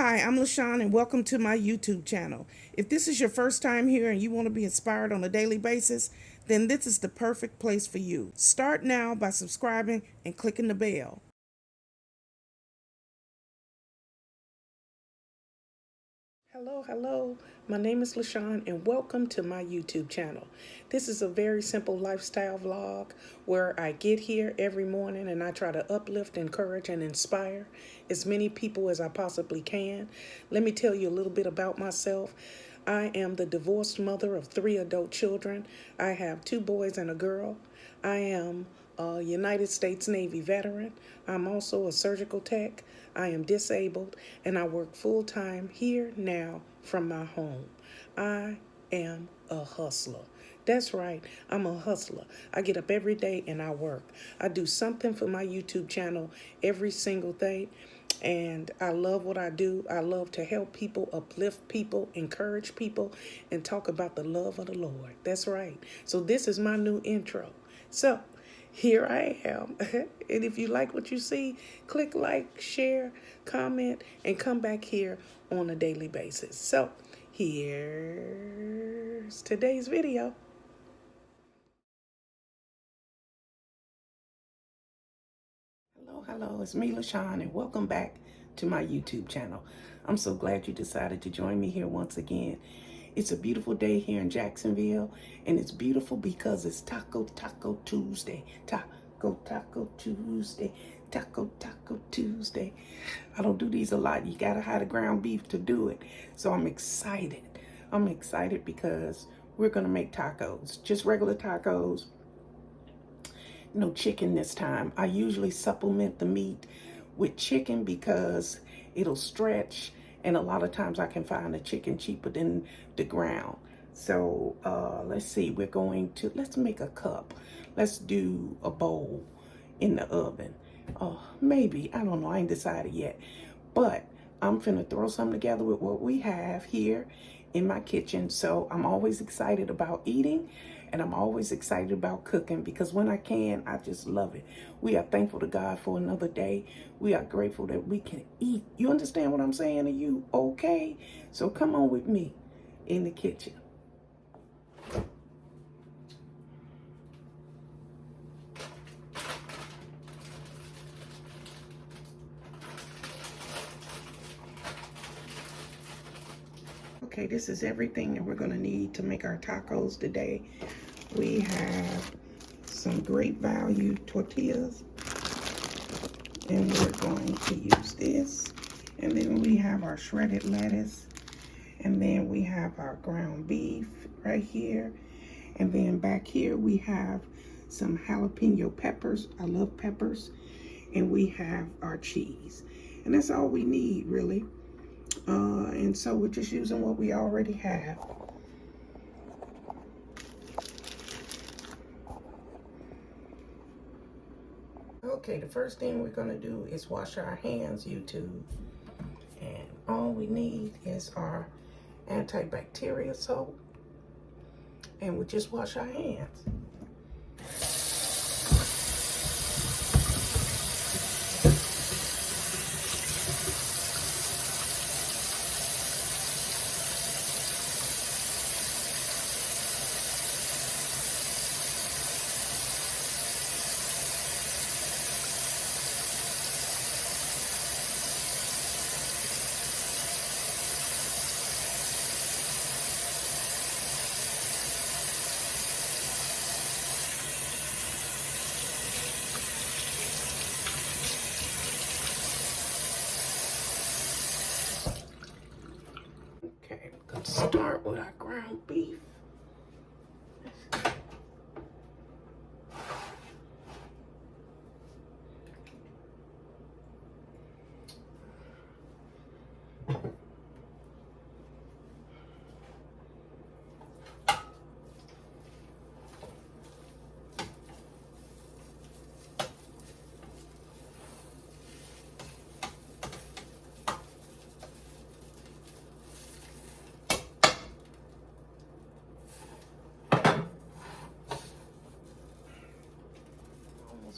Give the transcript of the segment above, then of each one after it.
Hi, I'm Lashon and welcome to my YouTube channel. If this is your first time here and you want to be inspired on a daily basis, then this is the perfect place for you. Start now by subscribing and clicking the bell. Hello. My name is Lashon and welcome to my YouTube channel. This is a very simple lifestyle vlog where I get here every morning and I try to uplift, encourage, and inspire as many people as I possibly can. Let me tell you a little bit about myself. I am the divorced mother of 3 adult children. I have 2 boys and a girl. I am a United States Navy veteran. I'm also a surgical tech. I am disabled and I work full time here now from my home. I am a hustler. That's right, I'm a hustler. I get up every day and I work. I do something for my YouTube channel every single day. And I love what I do. I love to help people, uplift people, encourage people, and talk about the love of the Lord. That's right. So this is my new intro. So here I am. And if you like what you see, click like, share, comment, and come back here on a daily basis. So here's today's video. Hello, it's me, Lashon, and welcome back to my YouTube channel. I'm so glad you decided to join me here once again. It's a beautiful day here in Jacksonville, and it's beautiful because it's Taco Tuesday. Taco Tuesday. Taco Tuesday. I don't do these a lot. You gotta have the ground beef to do it. So I'm excited. I'm excited because we're gonna make tacos, just regular tacos. No chicken this time. I usually supplement the meat with chicken because it'll stretch, and a lot of times I can find the chicken cheaper than the ground. So let's see, let's make a cup. Let's do a bowl in the oven. Maybe, I don't know, I ain't decided yet. But I'm finna throw something together with what we have here in my kitchen. So I'm always excited about eating, and I'm always excited about cooking because when I can, I just love it. We are thankful to God for another day. We are grateful that we can eat. You understand what I'm saying to you? Okay? So come on with me in the kitchen. Okay, this is everything that we're gonna need to make our tacos today. We have some great value tortillas, and we're going to use this. And then we have our shredded lettuce, and then we have our ground beef right here, and then back here we have some jalapeno peppers. I love peppers. And we have our cheese, and that's all we need really. And so we're just using what we already have. Okay, the first thing we're gonna do is wash our hands, YouTube. And all we need is our antibacterial soap. And we just wash our hands. Okay, we're gonna start with our ground beef.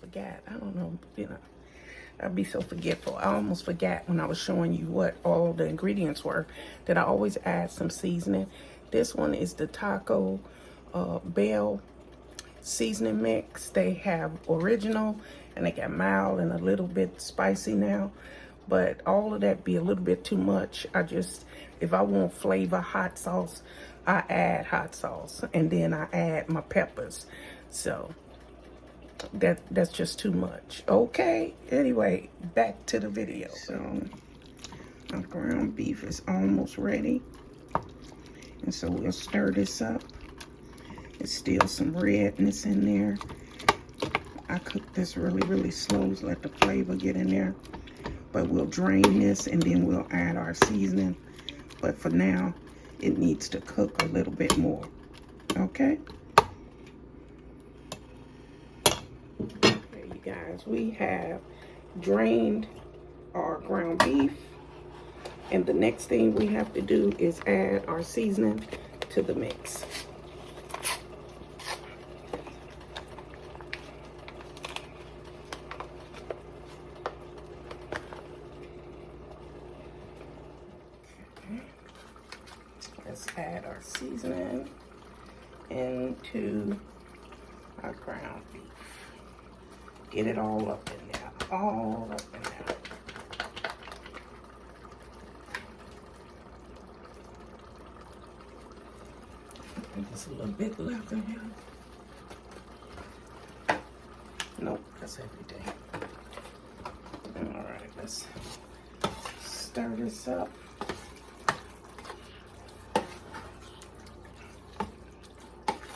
Forgot. I don't know, I'd be so forgetful. I almost forgot when I was showing you what all the ingredients were that I always add some seasoning. This one is the Taco Bell seasoning mix. They have original and they got mild and a little bit spicy now. But all of that be a little bit too much. If I want flavor, hot sauce, I add hot sauce. And then I add my peppers. So that's just too much. Okay, anyway, back to the video. So my ground beef is almost ready. And so we'll stir this up. There's still some redness in there. I cook this really, really slow to let the flavor get in there. But we'll drain this and then we'll add our seasoning. But for now, it needs to cook a little bit more. Okay? Okay, you guys, we have drained our ground beef. And the next thing we have to do is add our seasoning to the mix. Let's add our seasoning into our ground beef. Get it all up in there, all up in there. Just a little bit left in here. Nope, that's everything. All right, let's stir this up.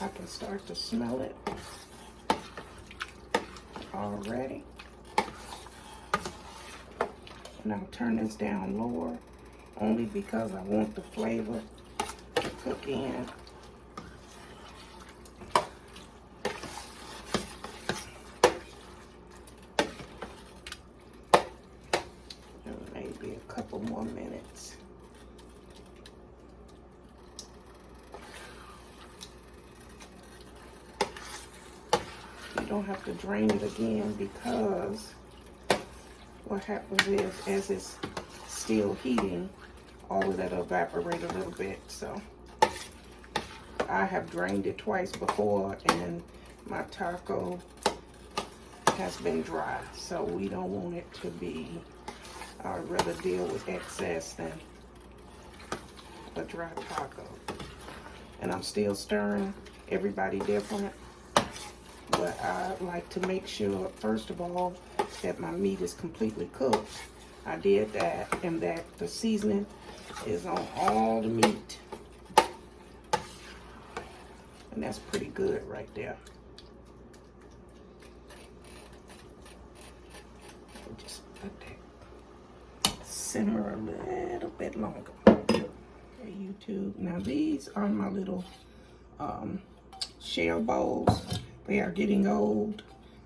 I can start to smell it already. And I'll turn this down lower only because I want the flavor to cook in. And maybe a couple more minutes. Don't have to drain it again because what happens is as it's still heating, all of that will evaporate a little bit. So I have drained it twice before and my taco has been dry, so we don't want it to be, I'd rather deal with excess than a dry taco. And I'm still stirring. Everybody different. But I like to make sure, first of all, that my meat is completely cooked. I did that, and that the seasoning is on all the meat. And that's pretty good right there. Just let that simmer a little bit longer. Okay, YouTube. Now these are my little shell bowls. They are getting old.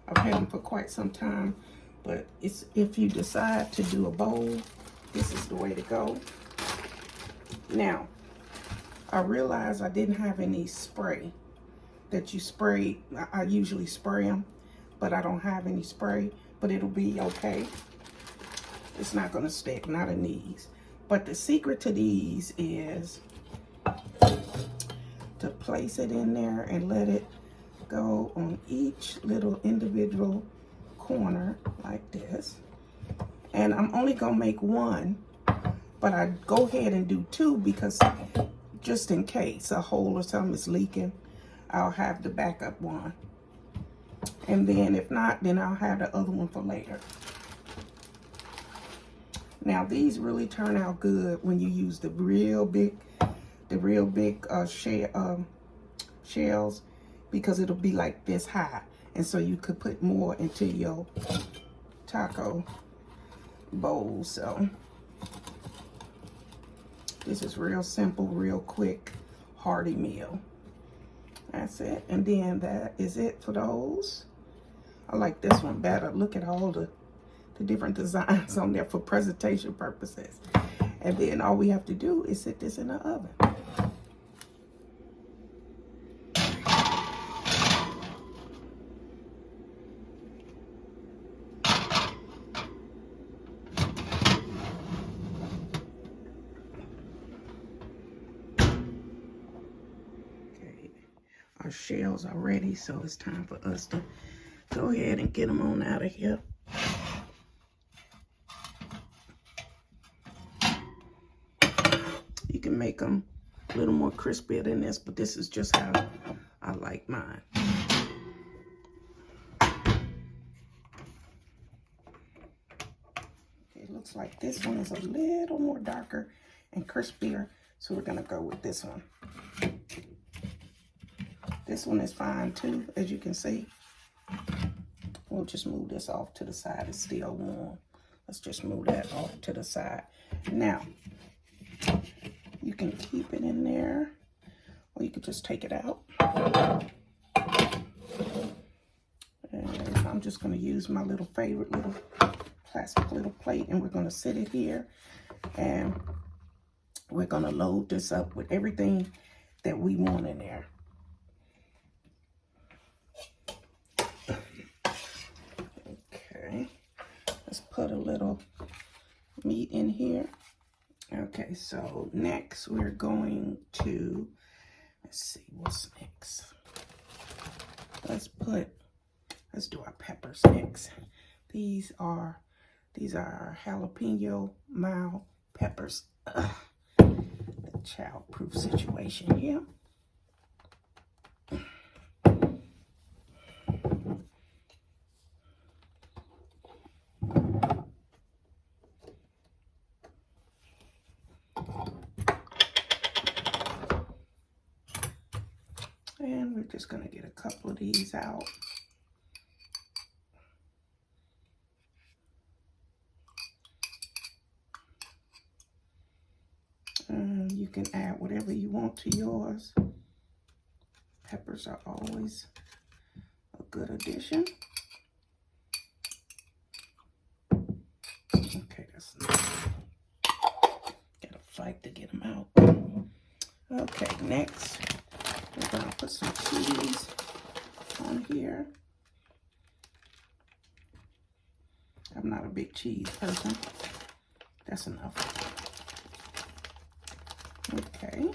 I've had them for quite some time, but if you decide to do a bowl, this is the way to go. Now, I realized I didn't have any spray that you spray. I usually spray them, but I don't have any spray, but it'll be okay. It's not gonna stick, not in these. But the secret to these is to place it in there and let it go on each little individual corner like this. And I'm only gonna make one, but I go ahead and do two because just in case a hole or something is leaking, I'll have the backup one. And then if not, then I'll have the other one for later. Now these really turn out good when you use the real big shells, because it'll be like this high, and so you could put more into your taco bowl. So this is real simple, real quick, hearty meal. That's it. And then that is it for those. I like this one better. Look at all the different designs on there for presentation purposes. And then all we have to do is set this in the oven. Our shells are ready, so it's time for us to go ahead and get them on out of here. You can make them a little more crispier than this, but this is just how I like mine. It looks like this one is a little more darker and crispier, so we're gonna go with this one. This one is fine too, as you can see. We'll just move this off to the side. It's still warm. Let's just move that off to the side. Now, you can keep it in there, or you could just take it out. And I'm just gonna use my little favorite little plastic little plate, and we're gonna sit it here, and we're gonna load this up with everything that we want in there. Okay, let's put a little meat in here. Okay, so next we're going to, let's see, what's next? Let's do our peppers next. These are our jalapeno mild peppers. The child-proof situation here. And we're just gonna get a couple of these out. You can add whatever you want to yours. Peppers are always a good addition. Okay, that's enough. Gotta fight to get them out. Okay, next we're gonna put some cheese on here. I'm not a big cheese person. That's enough. Okay.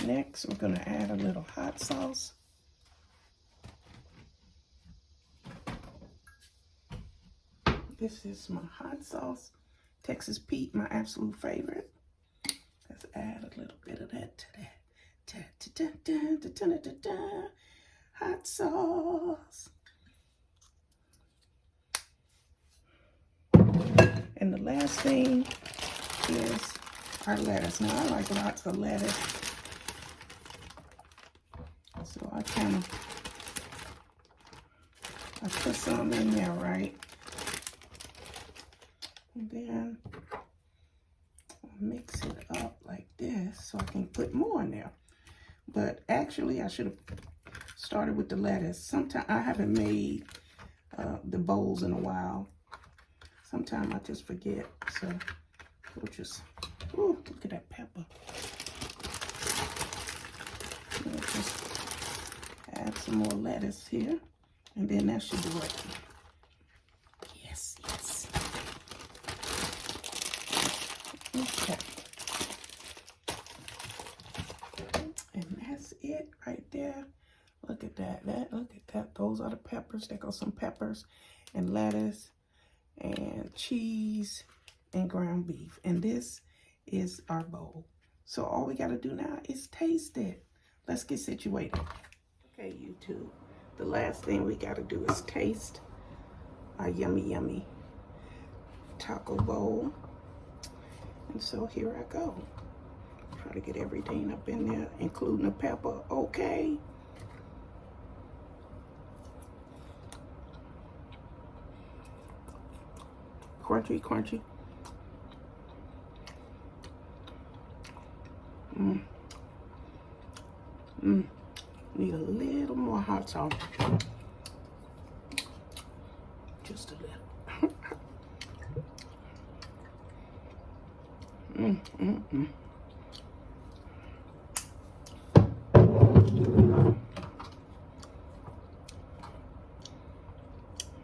Next, we're gonna add a little hot sauce. This is my hot sauce. Texas Pete, my absolute favorite. Let's add a little bit of that to that. Hot sauce. And the last thing is our lettuce. Now, I like lots of lettuce. So I put some in there, right? And then I'll mix it up like this so I can put more in there. But actually, I should have started with the lettuce. Sometimes I haven't made the bowls in a while. Sometimes I just forget. So we'll just, ooh, look at that pepper. We'll just add some more lettuce here, and then that should do it. Yes, yes. Okay. And that's it right there. Look at that. Look at that. Those are the peppers. There go some peppers and lettuce and cheese and ground beef. And this is our bowl. So all we got to do now is taste it. Let's get situated. Okay, YouTube. The last thing we got to do is taste our yummy, yummy taco bowl. And so here I go. Try to get everything up in there, including the pepper. Okay. Crunchy, crunchy. Need a little more hot sauce. Just a little.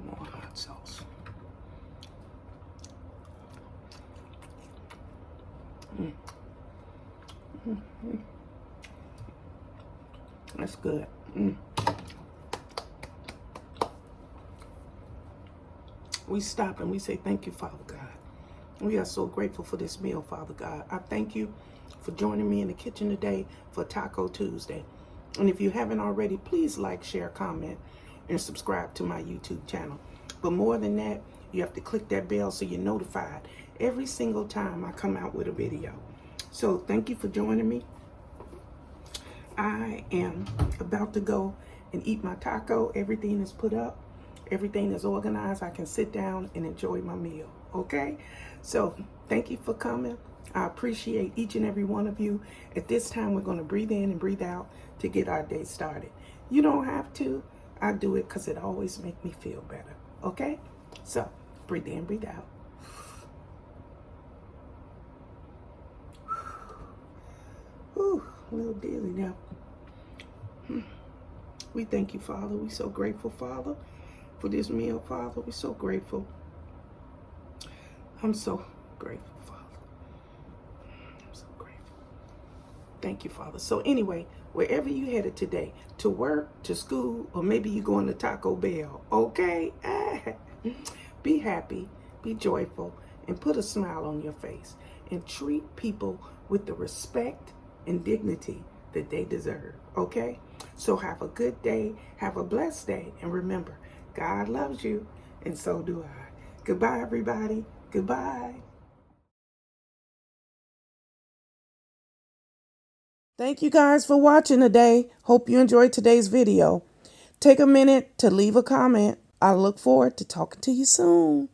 More hot sauce. That's good. We stop and we say, thank you, Father God. We are so grateful for this meal, Father God. I thank you for joining me in the kitchen today for Taco Tuesday. And if you haven't already, please like, share, comment, and subscribe to my YouTube channel. But more than that, you have to click that bell so you're notified every single time I come out with a video. So thank you for joining me. I am about to go and eat my taco. Everything is put up. Everything is organized. I can sit down and enjoy my meal. Okay? So thank you for coming. I appreciate each and every one of you. At this time, we're going to breathe in and breathe out to get our day started. You don't have to. I do it because it always makes me feel better. Okay? So breathe in, breathe out. Whew, a little dizzy now. We thank you, Father. We're so grateful, Father, for this meal, Father. We're so grateful. I'm so grateful, Father. I'm so grateful. Thank you, Father. So anyway, wherever you headed today, to work, to school, or maybe you're going to Taco Bell, okay? Be happy, be joyful, and put a smile on your face. And treat people with the respect and dignity that they deserve, okay? So have a good day, have a blessed day, and remember, God loves you, and so do I. Goodbye, everybody. Goodbye. Thank you guys for watching today. Hope you enjoyed today's video. Take a minute to leave a comment. I look forward to talking to you soon.